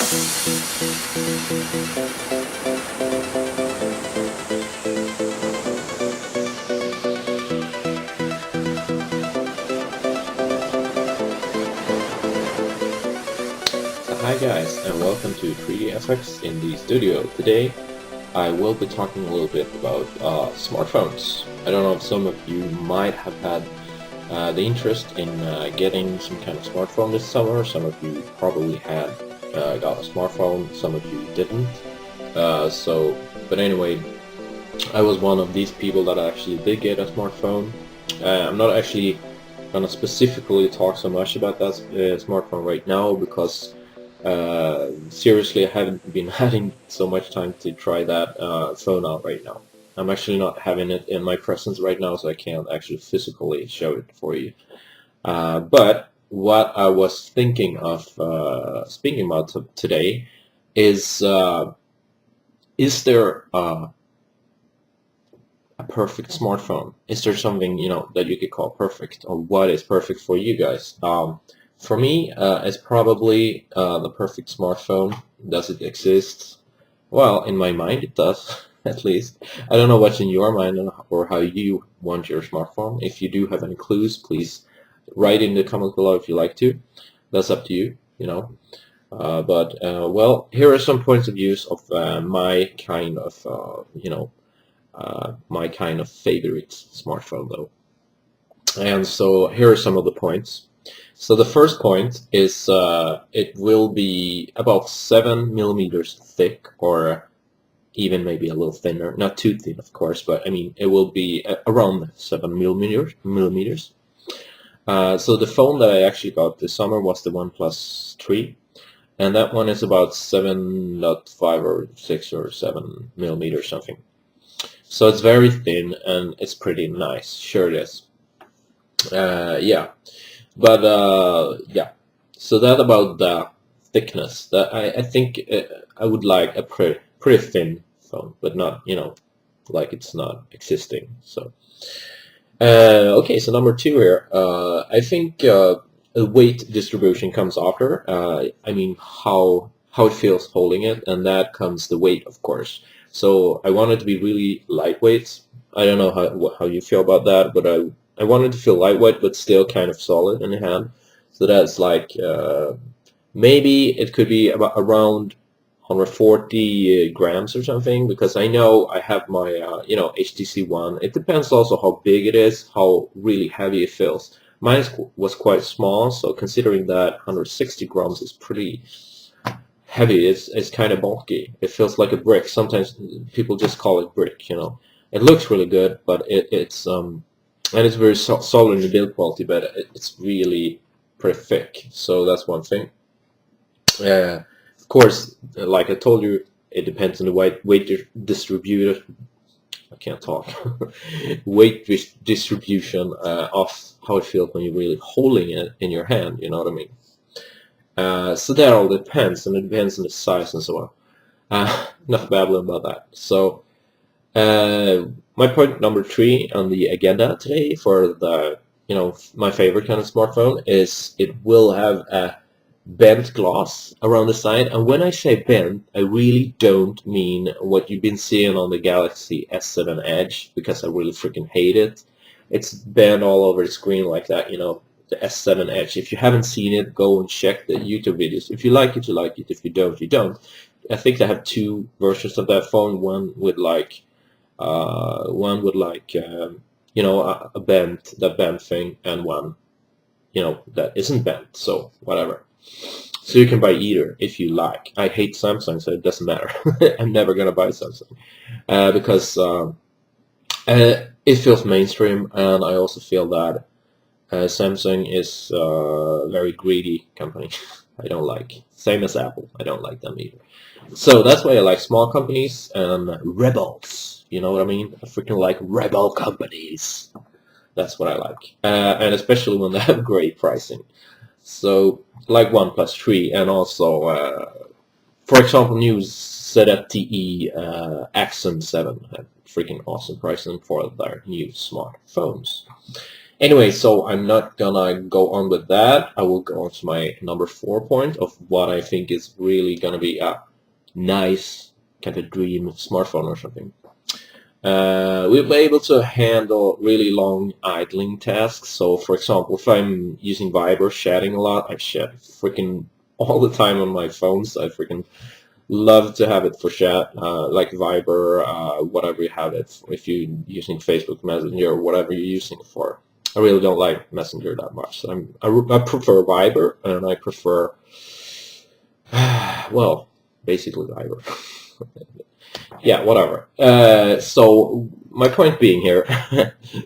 Hi guys, and welcome to 3DFX in the studio. Today I will be talking a little bit about smartphones. I don't know if some of you might have had the interest in getting some kind of smartphone this summer. Some of you probably had got a smartphone, some of you didn't. But anyway, I was one of these people that actually did get a smartphone. I'm not actually gonna specifically talk so much about that smartphone right now because seriously, I haven't been having so much time to try that phone out right now. I'm actually not having it in my presence right now, so I can't actually physically show it for you. But what I was thinking of speaking about today is there a perfect smartphone? Is there something, that you could call perfect, or what is perfect for you guys? For me, it's probably the perfect smartphone. Does it exist? Well, in my mind, it does, at least. I don't know what's in your mind or how you want your smartphone. If you do have any clues, please write in the comments below if you like to. That's up to you. Well, here are some points of views of my kind of, my kind of favorite smartphone, though. And so here are some of the points. So the first point is it will be about 7 millimeters thick, or even maybe a little thinner. Not too thin, of course, but I mean it will be around 7 millimeters. So the phone that I actually got this summer was the OnePlus 3, and that one is about 7.5 or 6 or 7 millimeters something. So it's very thin and it's pretty nice. Sure it is. Yeah. But yeah, so that about the thickness. That I think I would like a pretty thin phone, but not like it's not existing. So okay, so number two here. I think weight distribution comes after. I mean how it feels holding it, and that comes the weight, of course. So I want it to be really lightweight. I don't know how you feel about that, but I want it to feel lightweight but still kind of solid in the hand. So that's like maybe it could be about around 140 grams or something, because I know I have my HTC One. It depends also how big it is, how really heavy it feels. Mine was quite small, so considering that 160 grams is pretty heavy, it's kind of bulky. It feels like a brick. Sometimes people just call it brick. It looks really good, but it's and it's very solid in the build quality, but it's really pretty thick. So that's one thing. Of course, like I told you, it depends on the weight distribution. I can't talk. Weight distribution of how it feels when you're really holding it in your hand. You know what I mean? So that all depends, and it depends on the size and so on. Enough babbling about that. So my point number 3 on the agenda today for the my favorite kind of smartphone is it will have a bent glass around the side. And when I say bent, I really don't mean what you've been seeing on the Galaxy S7 Edge, because I really freaking hate it. It's bent all over the screen like that, the S7 Edge. If you haven't seen it, go and check the YouTube videos. If you like it, you like it. If you don't, you don't. I think they have 2 versions of that phone. One with like a bent thing, and one that isn't bent. So whatever. So you can buy either if you like. I hate Samsung, so it doesn't matter. I'm never gonna buy Samsung because it feels mainstream, and I also feel that Samsung is a very greedy company. I don't like. Same as Apple. I don't like them either. So that's why I like small companies and rebels. You know what I mean? I freaking like rebel companies. That's what I like. And especially when they have great pricing. So, like OnePlus 3, and also, for example, new ZTE Accent 7 had freaking awesome pricing for their new smartphones. Anyway, so I'm not gonna go on with that. I will go on to my number 4 point of what I think is really gonna be a nice kind of dream smartphone or something. We'll be able to handle really long idling tasks. So, for example, if I'm using Viber, chatting a lot, I chat freaking all the time on my phones. I freaking love to have it for chat, like Viber, whatever you have it. If you're using Facebook Messenger or whatever you're using it for. I really don't like Messenger that much. So I prefer Viber, and I prefer, well, basically Viber. Yeah, whatever. So my point being here,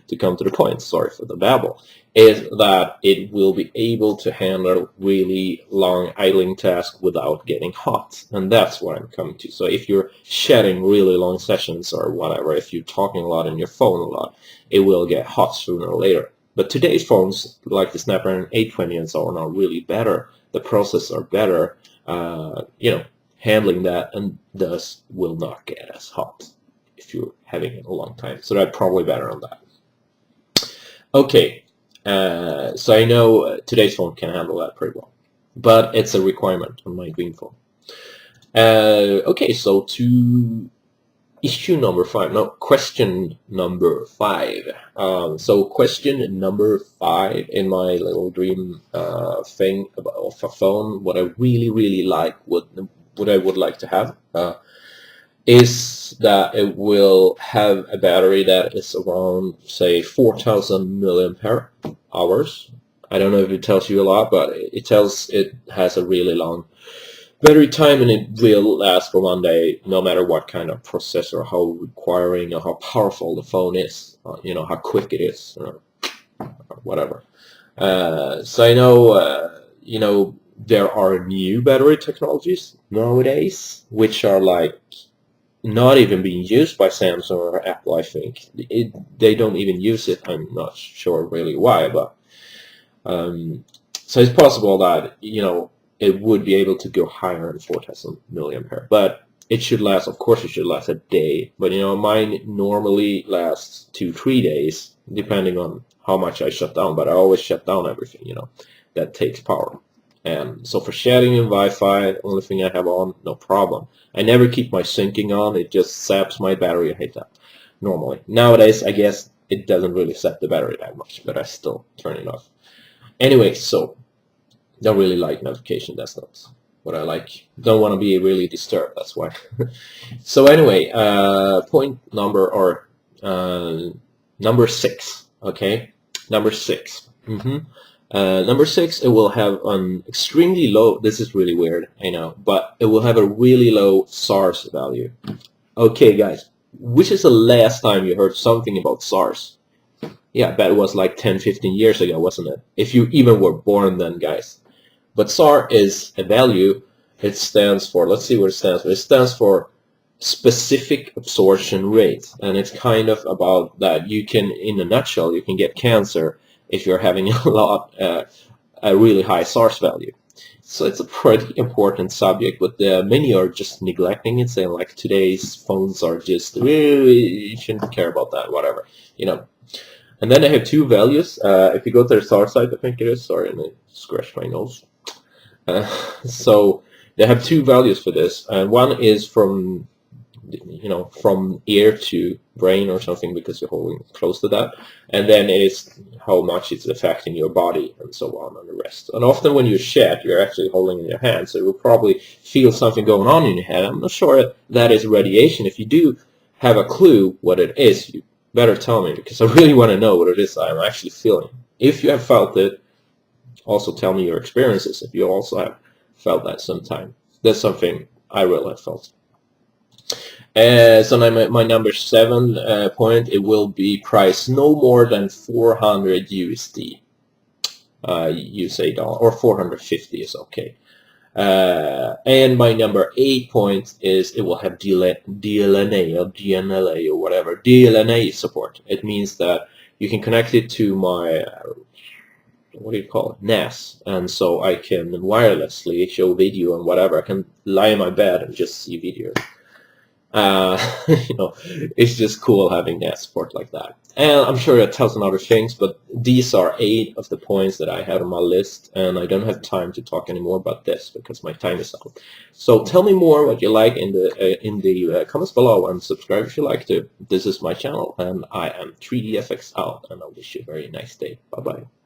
to come to the point, sorry for the babble, is that it will be able to handle really long idling tasks without getting hot. And that's what I'm coming to. So if you're chatting really long sessions or whatever, if you're talking a lot on your phone a lot, it will get hot sooner or later. But today's phones, like the Snapdragon 820 and so on, are really better. The processors are better. Handling that, and thus will not get as hot if you're having it a long time. So that's probably better on that. Okay, so I know today's phone can handle that pretty well, but it's a requirement on my dream phone. Okay, so to issue number 5, no, question number 5. So question number 5 in my little dream thing of a phone, what I really like, what I would like to have is that it will have a battery that is around, say, 4,000 milliampere hours. I don't know if it tells you a lot, but it tells it has a really long battery time, and it will last for 1 day, no matter what kind of processor, how requiring or how powerful the phone is, how quick it is, or whatever. So I know, there are new battery technologies nowadays, which are like not even being used by Samsung or Apple, I think. They don't even use it. I'm not sure really why, but so it's possible that, it would be able to go higher than 4,000 milliampere. But it should last, of course, it should last a day. But, mine normally lasts 2-3 days, depending on how much I shut down. But I always shut down everything, that takes power. And so for chatting and Wi-Fi, the only thing I have on, no problem. I never keep my syncing on. It just saps my battery. I hate that normally. Nowadays, I guess it doesn't really sap the battery that much, but I still turn it off. Anyway, so don't really like notification. That's not what I like. Don't want to be really disturbed. That's why. So anyway, point number 6. Okay, number 6. Number 6, it will have an extremely low, this is really weird, I know, but it will have a really low SARS value. Okay, guys, which is the last time you heard something about SARS? Yeah, I bet it was like 10-15 years ago, wasn't it? If you even were born then, guys. But SAR is a value. It stands for, let's see what it stands for. It stands for specific absorption rate, and it's kind of about that you can, in a nutshell, you can get cancer if you're having a really high SARS value. So it's a pretty important subject, but many are just neglecting it, saying like today's phones are just, you shouldn't care about that, whatever, And then I have 2 values. If you go to the SARS site, I think it is, sorry, and I scratched my nose. So they have 2 values for this, and one is from ear to brain or something, because you're holding close to that, and then it is how much it's affecting your body and so on and the rest. And often when you chat, you're actually holding in your hand, so you'll probably feel something going on in your head. I'm not sure that is radiation. If you do have a clue what it is, you better tell me, because I really want to know what it is I'm actually feeling. If you have felt it, also tell me your experiences if you also have felt that sometime. That's something I will have felt. So now my number 7 point, it will be priced no more than 400 USD, USA dollar, or 450 is okay. And my number 8 point is it will have DLNA or DNLA or whatever, DLNA support. It means that you can connect it to my what do you call it, NAS, and so I can wirelessly show video and whatever. I can lie in my bed and just see video. You know, it's just cool having that support like that. And I'm sure there are 1,000 other things, but these are 8 of the points that I have on my list, and I don't have time to talk anymore about this because my time is up. So tell me more what you like in the comments below, and subscribe if you like to. This is my channel, and I am 3DFX out, and I wish you a very nice day. Bye bye.